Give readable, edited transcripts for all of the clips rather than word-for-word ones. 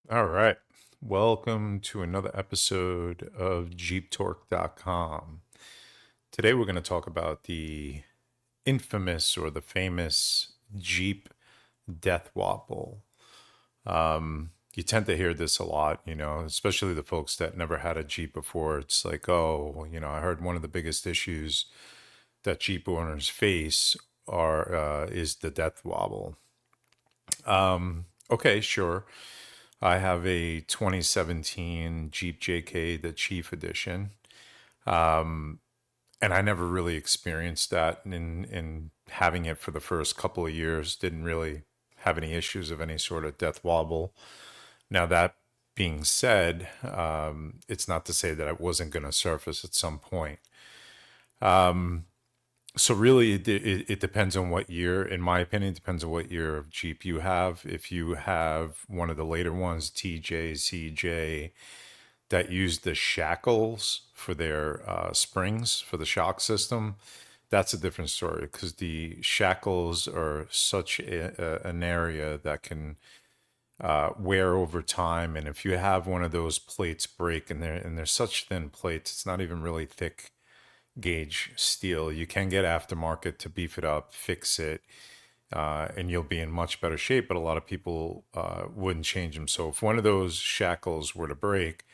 All right. Welcome to another episode of JeepTorque.com. Today we're going to talk about the infamous or the famous Jeep death wobble. You tend to hear this a lot, especially the folks that never had a Jeep before. It's like, oh, I heard one of the biggest issues that Jeep owners face is the death wobble. Okay, sure. I have a 2017 Jeep JK, the Chief Edition, and I never really experienced that. In having it for the first couple of years, didn't really have any issues of any sort of death wobble. Now that being said, it's not to say that it wasn't going to surface at some point. So really, it depends on what year. In my opinion, it depends on what year of Jeep you have. If you have one of the later ones, TJ, CJ, that use the shackles for their springs for the shock system, that's a different story because the shackles are such an area that can wear over time. And if you have one of those plates break, and they're such thin plates, it's not even really thick gauge steel. You can get aftermarket to beef it up, fix it, and you'll be in much better shape. But a lot of people wouldn't change them. So if one of those shackles were to break,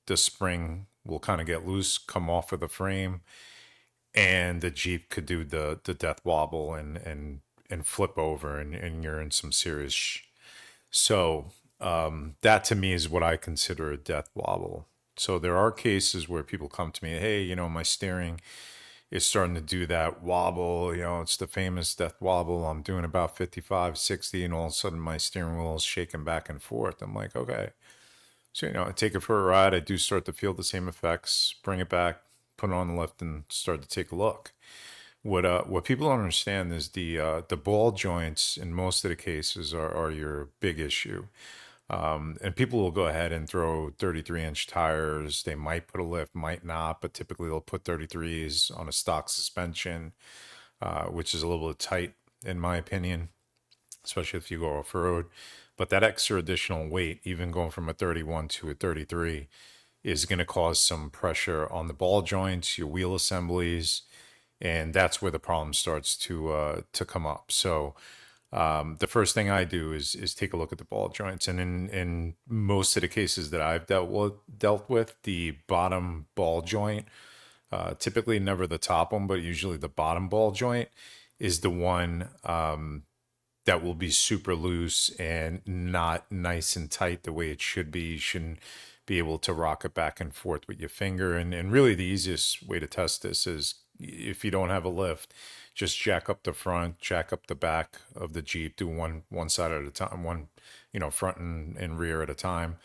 the spring will kind of get loose, come off of the frame, and the Jeep could do the death wobble and flip over, and you're in some serious. That to me is what I consider a death wobble. So there are cases where people come to me, hey, my steering is starting to do that wobble. It's the famous death wobble. I'm doing about 55, 60, and all of a sudden my steering wheel is shaking back and forth. I'm like, okay. So, I take it for a ride. I do start to feel the same effects, bring it back, put it on the lift, and start to take a look. What people don't understand is the ball joints in most of the cases are your big issue. And people will go ahead and throw 33-inch tires. They might put a lift, might not, but typically they'll put 33s on a stock suspension, which is a little bit tight in my opinion, especially if you go off road. But that extra additional weight, even going from a 31 to a 33, is going to cause some pressure on the ball joints, your wheel assemblies, and that's where the problem starts to come up. So the first thing I do is take a look at the ball joints, and in most of the cases that I've dealt with, the bottom ball joint, typically never the top one, but usually the bottom ball joint, is the one that will be super loose and not nice and tight the way it should be. You shouldn't be able to rock it back and forth with your finger. And really, the easiest way to test this is if you don't have a lift, just jack up the front, jack up the back of the Jeep, do one side at a time, one, front and rear at a time.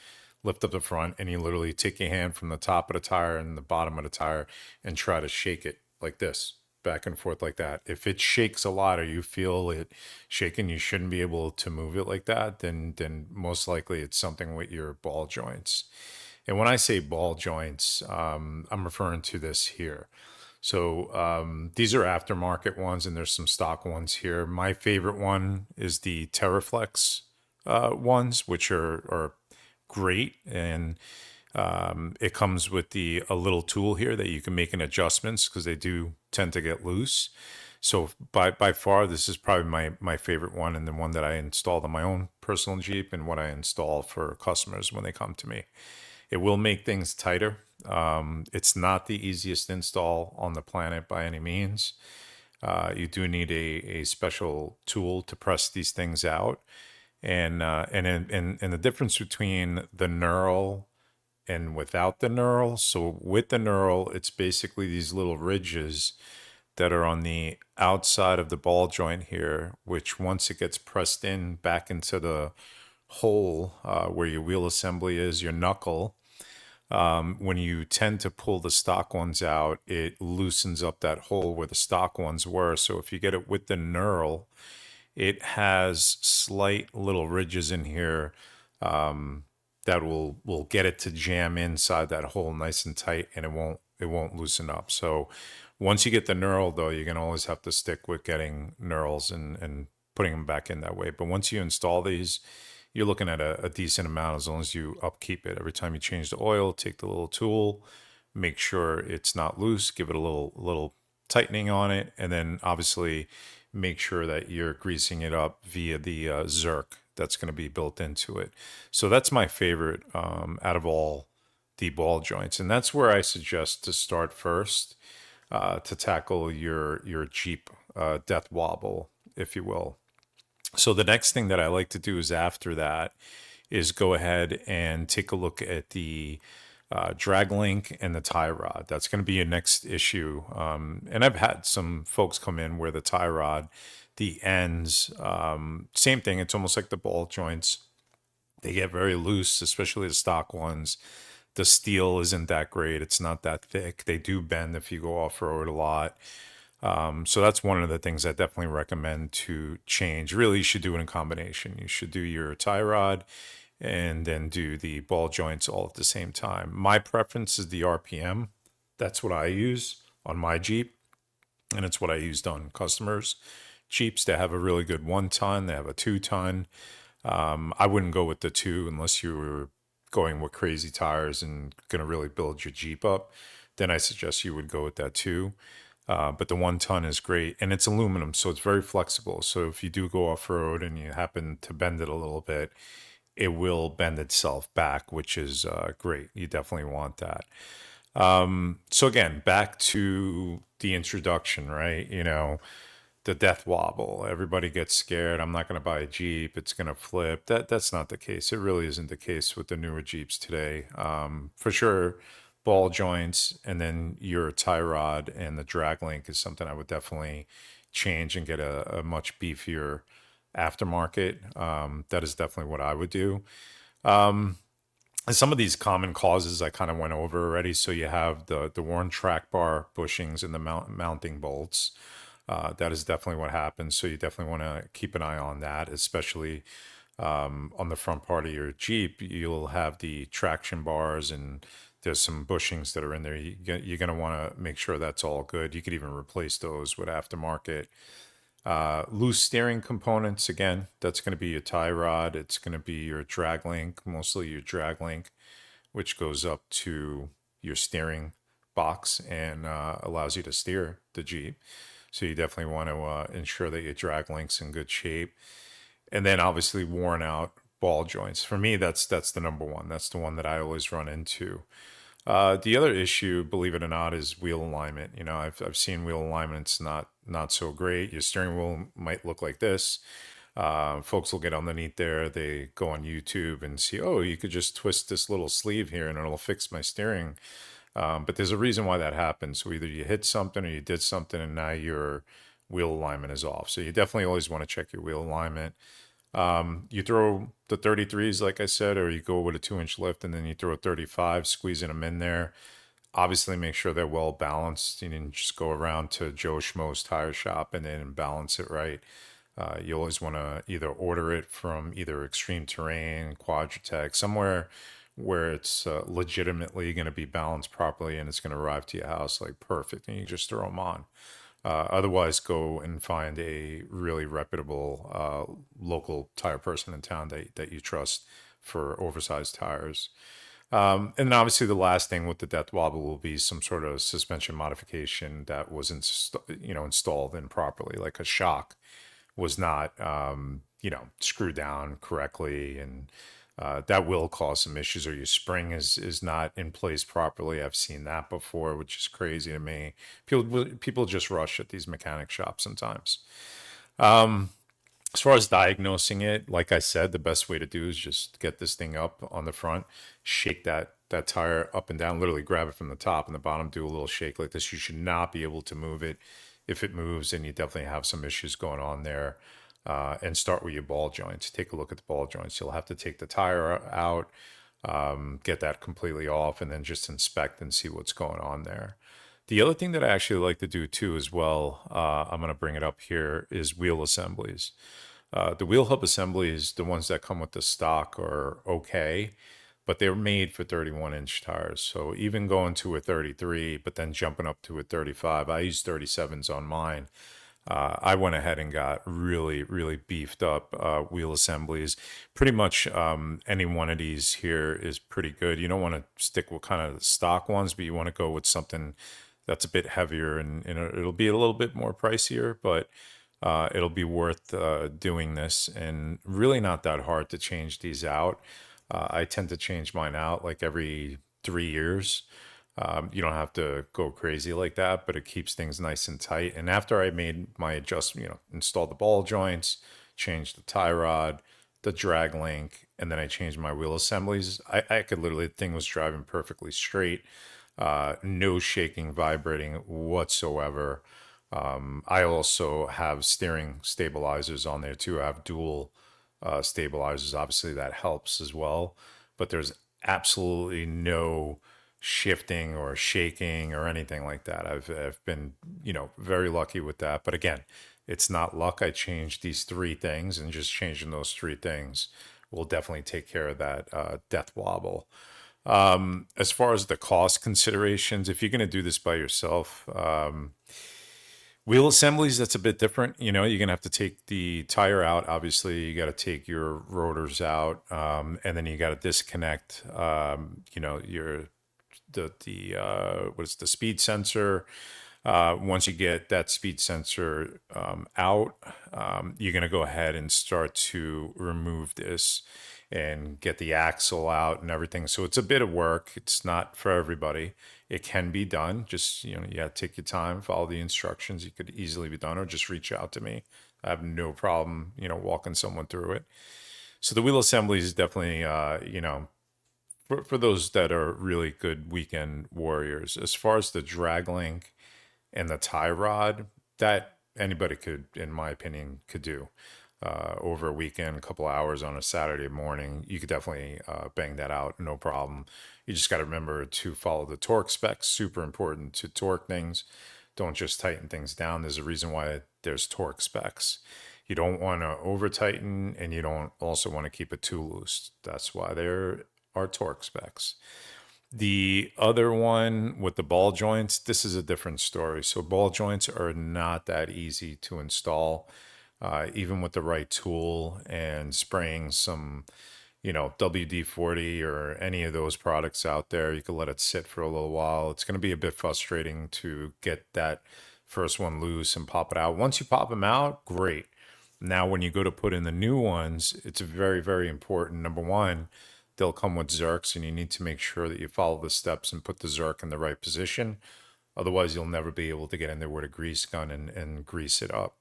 Lift up the front, and you literally take your hand from the top of the tire and the bottom of the tire and try to shake it like this, back and forth like that. If it shakes a lot or you feel it shaking, you shouldn't be able to move it like that, then most likely it's something with your ball joints. And when I say ball joints, I'm referring to this here. So these are aftermarket ones, and there's some stock ones here. My favorite one is the Terraflex ones, which are great, and it comes with a little tool here that you can make an adjustments because they do tend to get loose. So by far, this is probably my favorite one, and the one that I installed on my own personal Jeep, and what I install for customers when they come to me. It will make things tighter. It's not the easiest install on the planet by any means. You do need a special tool to press these things out, and the difference between the knurl and without the knurl. So with the knurl, it's basically these little ridges that are on the outside of the ball joint here, which once it gets pressed in back into the hole where your wheel assembly is, your knuckle, when you tend to pull the stock ones out, it loosens up that hole where the stock ones were. So if you get it with the knurl, it has slight little ridges in here that will get it to jam inside that hole nice and tight, and it won't loosen up. So once you get the knurl, though, you're gonna always have to stick with getting knurls and putting them back in that way. But once you install these, you're looking at a decent amount as long as you upkeep it. Every time you change the oil, take the little tool, make sure it's not loose, give it a little tightening on it, and then obviously make sure that you're greasing it up via the Zerk that's going to be built into it. So that's my favorite out of all the ball joints, and that's where I suggest to start first to tackle your Jeep death wobble, if you will. So the next thing that I like to do is after that is go ahead and take a look at the drag link and the tie rod. That's going to be a next issue. And I've had some folks come in where the tie rod, the ends, same thing. It's almost like the ball joints. They get very loose, especially the stock ones. The steel isn't that great. It's not that thick. They do bend if you go off road a lot. So that's one of the things I definitely recommend to change. Really, you should do it in combination. You should do your tie rod and then do the ball joints all at the same time. My preference is the RPM. That's what I use on my Jeep, and it's what I used on customers' Jeeps. They have a really good 1 ton. They have a 2 ton. I wouldn't go with the two unless you were going with crazy tires and going to really build your Jeep up. Then I suggest you would go with that too. But the 1 ton is great, and it's aluminum, so it's very flexible. So if you do go off road and you happen to bend it a little bit, it will bend itself back, which is great. You definitely want that. So again, back to the introduction, right? The death wobble. Everybody gets scared. I'm not going to buy a Jeep. It's going to flip. That's not the case. It really isn't the case with the newer Jeeps today. For sure, ball joints and then your tie rod and the drag link is something I would definitely change and get a much beefier aftermarket. That is definitely what I would do. And some of these common causes I kind of went over already. So you have the worn track bar bushings and the mounting bolts. That is definitely what happens. So you definitely want to keep an eye on that, especially on the front part of your Jeep. You'll have the traction bars and there's some bushings that are in there. You're going to want to make sure that's all good. You could even replace those with aftermarket. Loose steering components, again, that's going to be your tie rod. It's going to be your drag link, mostly your drag link, which goes up to your steering box and allows you to steer the Jeep. So you definitely want to ensure that your drag link's in good shape. And then obviously worn out ball joints. For me, that's the number one. That's the one that I always run into. The other issue, believe it or not, is wheel alignment. I've seen wheel alignments not so great. Your steering wheel might look like this. Folks will get underneath there. They go on YouTube and see, oh, you could just twist this little sleeve here and it'll fix my steering. But there's a reason why that happens. So either you hit something or you did something and now your wheel alignment is off. So you definitely always want to check your wheel alignment. You throw the 33s, like I said, or you go with a 2-inch lift and then you throw a 35, squeezing them in there. Obviously, make sure they're well balanced. You didn't just go around to Joe Schmo's tire shop and then balance it right. You always want to either order it from either Extreme Terrain, Quadratech, somewhere where it's legitimately going to be balanced properly and it's going to arrive to your house like perfect, and you just throw them on. Otherwise, go and find a really reputable local tire person in town that you trust for oversized tires. And then obviously the last thing with the death wobble will be some sort of suspension modification that was installed improperly, like a shock was not screwed down correctly, and that will cause some issues, or your spring is not in place properly. I've seen that before, which is crazy to me. People just rush at these mechanic shops sometimes. As far as diagnosing it, like I said, the best way to do is just get this thing up on the front, shake that tire up and down, literally grab it from the top and the bottom, do a little shake like this. You should not be able to move it. If it moves, then you definitely have some issues going on there. And start with your ball joints. Take a look at the ball joints. You'll have to take the tire out, get that completely off, and then just inspect and see what's going on there. The other thing that I actually like to do too as well, I'm going to bring it up here, is wheel assemblies. The wheel hub assemblies, the ones that come with the stock, are okay, but they're made for 31-inch tires. So even going to a 33, but then jumping up to a 35, I use 37s on mine. I went ahead and got really, really beefed up wheel assemblies. Pretty much any one of these here is pretty good. You don't want to stick with kind of the stock ones, but you want to go with something that's a bit heavier, and it'll be a little bit more pricier, but it'll be worth doing this, and really not that hard to change these out. I tend to change mine out like every 3 years. You don't have to go crazy like that, but it keeps things nice and tight. And after I made my adjustment, installed the ball joints, changed the tie rod, the drag link, and then I changed my wheel assemblies, I could literally, the thing was driving perfectly straight, no shaking, vibrating whatsoever. I also have steering stabilizers on there too. I have dual stabilizers. Obviously, that helps as well. But there's absolutely no shifting or shaking or anything like that. I've been, very lucky with that. But again, it's not luck. I changed these three things, and just changing those three things will definitely take care of that death wobble. As far as the cost considerations, if you're going to do this by yourself, wheel assemblies, that's a bit different. You're going to have to take the tire out. Obviously, you got to take your rotors out, and then you got to disconnect, your what is the speed sensor. Once you get that speed sensor out, you're going to go ahead and start to remove this and get the axle out and everything. So it's a bit of work. It's not for everybody. It can be done. Just, take your time, follow the instructions. It could easily be done, or just reach out to me. I have no problem, walking someone through it. So the wheel assembly is definitely, for those that are really good weekend warriors. As far as the drag link and the tie rod, that anybody could, in my opinion, could do over a weekend, a couple hours on a Saturday morning. You could definitely bang that out, no problem. You just got to remember to follow the torque specs. Super important to torque things. Don't just tighten things down. There's a reason why there's torque specs. You don't want to over tighten, and you don't also want to keep it too loose. That's why there are torque specs. The other one with the ball joints, this is a different story. So ball joints are not that easy to install, even with the right tool and spraying some, WD-40 or any of those products out there. You can let it sit for a little while. It's going to be a bit frustrating to get that first one loose and pop it out. Once you pop them out, great. Now, when you go to put in the new ones, it's very, very important. Number one, they'll come with Zerks, and you need to make sure that you follow the steps and put the Zerk in the right position. Otherwise, you'll never be able to get in there with a grease gun and grease it up.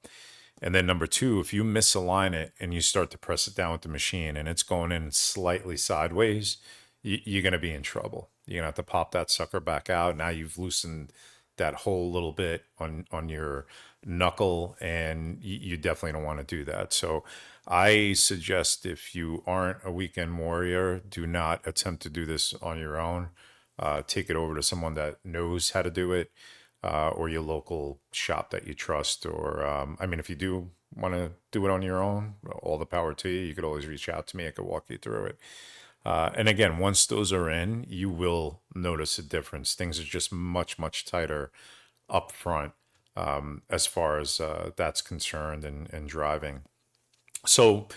And then number two, if you misalign it and you start to press it down with the machine and it's going in slightly sideways, you're going to be in trouble. You're going to have to pop that sucker back out. Now you've loosened that whole little bit on your knuckle, and you definitely don't want to do that. So I suggest, if you aren't a weekend warrior, do not attempt to do this on your own. Take it over to someone that knows how to do it, or your local shop that you trust. Or, if you do want to do it on your own, all the power to you. You could always reach out to me. I could walk you through it. And again, once those are in, you will notice a difference. Things are just much, much tighter up front, as far as that's concerned, and driving. So,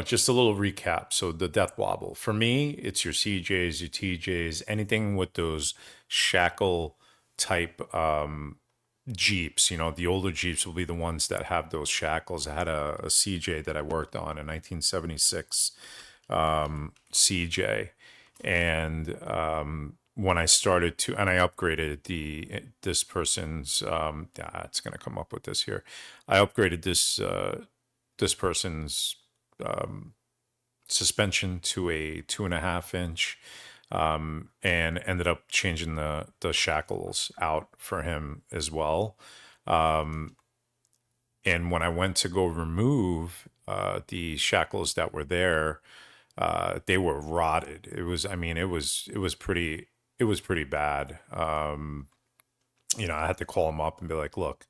just a little recap. So the death wobble, for me, it's your CJs, your TJs, anything with those shackle type Jeeps. The older Jeeps will be the ones that have those shackles. I had a CJ that I worked on, a 1976 CJ, and when I started to, and I upgraded this person's, it's going to come up with this here. I upgraded this person's suspension to a 2.5 inch, and ended up changing the shackles out for him as well. And when I went to go remove the shackles that were there, they were rotted. It was pretty bad. I had to call him up and be like, look,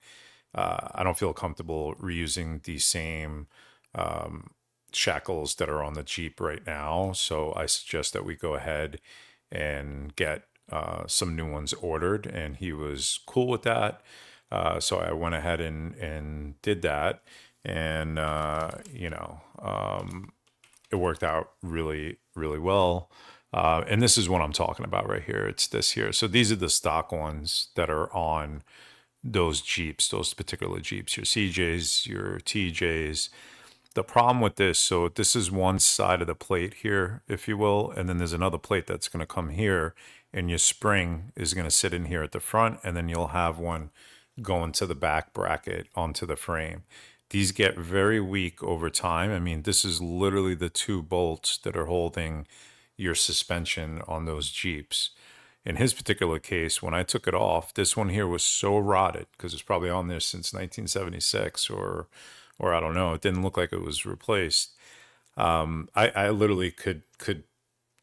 I don't feel comfortable reusing the same shackles that are on the Jeep right now. So I suggest that we go ahead and get some new ones ordered. And he was cool with that. So I went ahead and did that. And, it worked out really, really well. And this is what I'm talking about right here. It's this here. So these are the stock ones that are on those Jeeps, those particular Jeeps, your CJs, your TJs. The problem with this, so this is one side of the plate here, if you will, and then there's another plate that's going to come here, and your spring is going to sit in here at the front, and then you'll have one going to the back bracket onto the frame. These get very weak over time. I mean, this is literally the two bolts that are holding your suspension on those Jeeps. In his particular case, when I took it off, this one here was so rotted because it's probably on there since 1976 or I don't know. It didn't look like it was replaced. I literally could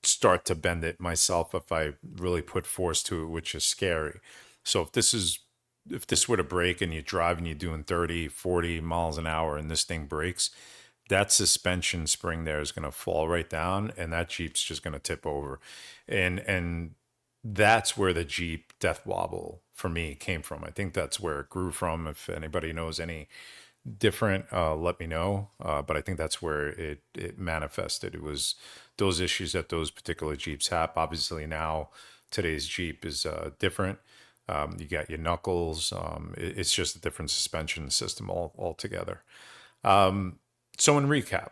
start to bend it myself if I really put force to it, which is scary. So if this were to break and you drive and you're doing 30, 40 miles an hour and this thing breaks, that suspension spring there is going to fall right down and that Jeep's just going to tip over. And that's where the Jeep death wobble for me came from. I think that's where it grew from. If anybody knows any different, let me know. But I think that's where it manifested. It was those issues that those particular Jeeps have. Obviously now today's Jeep is different. You got your knuckles. It's just a different suspension system altogether. So in recap,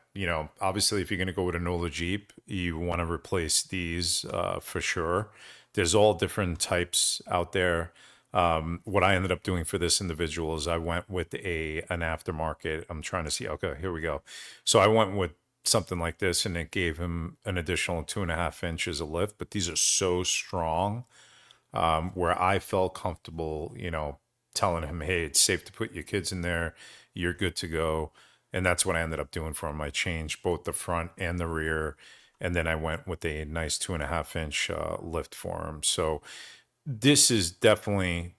obviously if you're going to go with an older Jeep, you want to replace these for sure. There's all different types out there. What I ended up doing for this individual is I went with an aftermarket. I'm trying to see. Okay, here we go. So I went with something like this, and it gave him an additional 2.5 inches of lift. But these are so strong, where I felt comfortable, telling him, "Hey, it's safe to put your kids in there. You're good to go." And that's what I ended up doing for him. I changed both the front and the rear, and then I went with a nice 2.5 inch lift for him. So this is definitely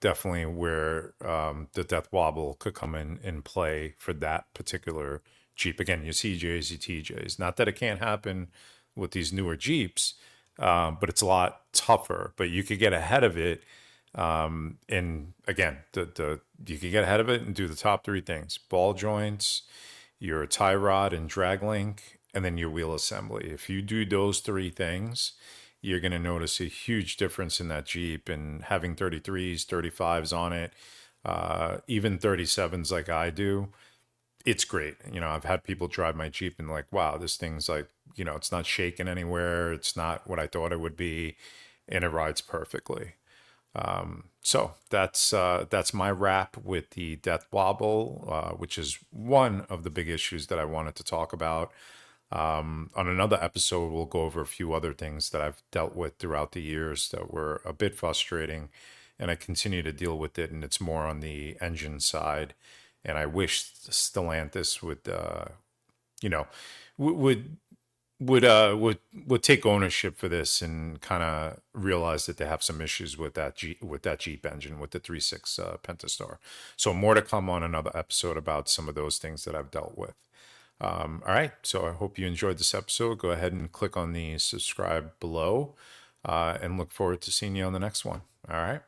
where the death wobble could come in play for that particular Jeep. Again, your CJs, your TJs. Not that it can't happen with these newer Jeeps, but it's a lot tougher. But you could get ahead of it. And again, you could get ahead of it and do the top three things: ball joints, your tie rod and drag link, and then your wheel assembly. If you do those three things, you're going to notice a huge difference in that Jeep. And having 33s, 35s on it, even 37s like I do, it's great. I've had people drive my Jeep and like, wow, this thing's like, it's not shaking anywhere. It's not what I thought it would be, and it rides perfectly. So that's my wrap with the death wobble, which is one of the big issues that I wanted to talk about. On another episode, we'll go over a few other things that I've dealt with throughout the years that were a bit frustrating, and I continue to deal with it. And it's more on the engine side. And I wish Stellantis would would take ownership for this and kind of realize that they have some issues with that Jeep engine with the 3.6 Pentastar. So more to come on another episode about some of those things that I've dealt with. All right, so I hope you enjoyed this episode. Go ahead and click on the subscribe below, and look forward to seeing you on the next one. All right.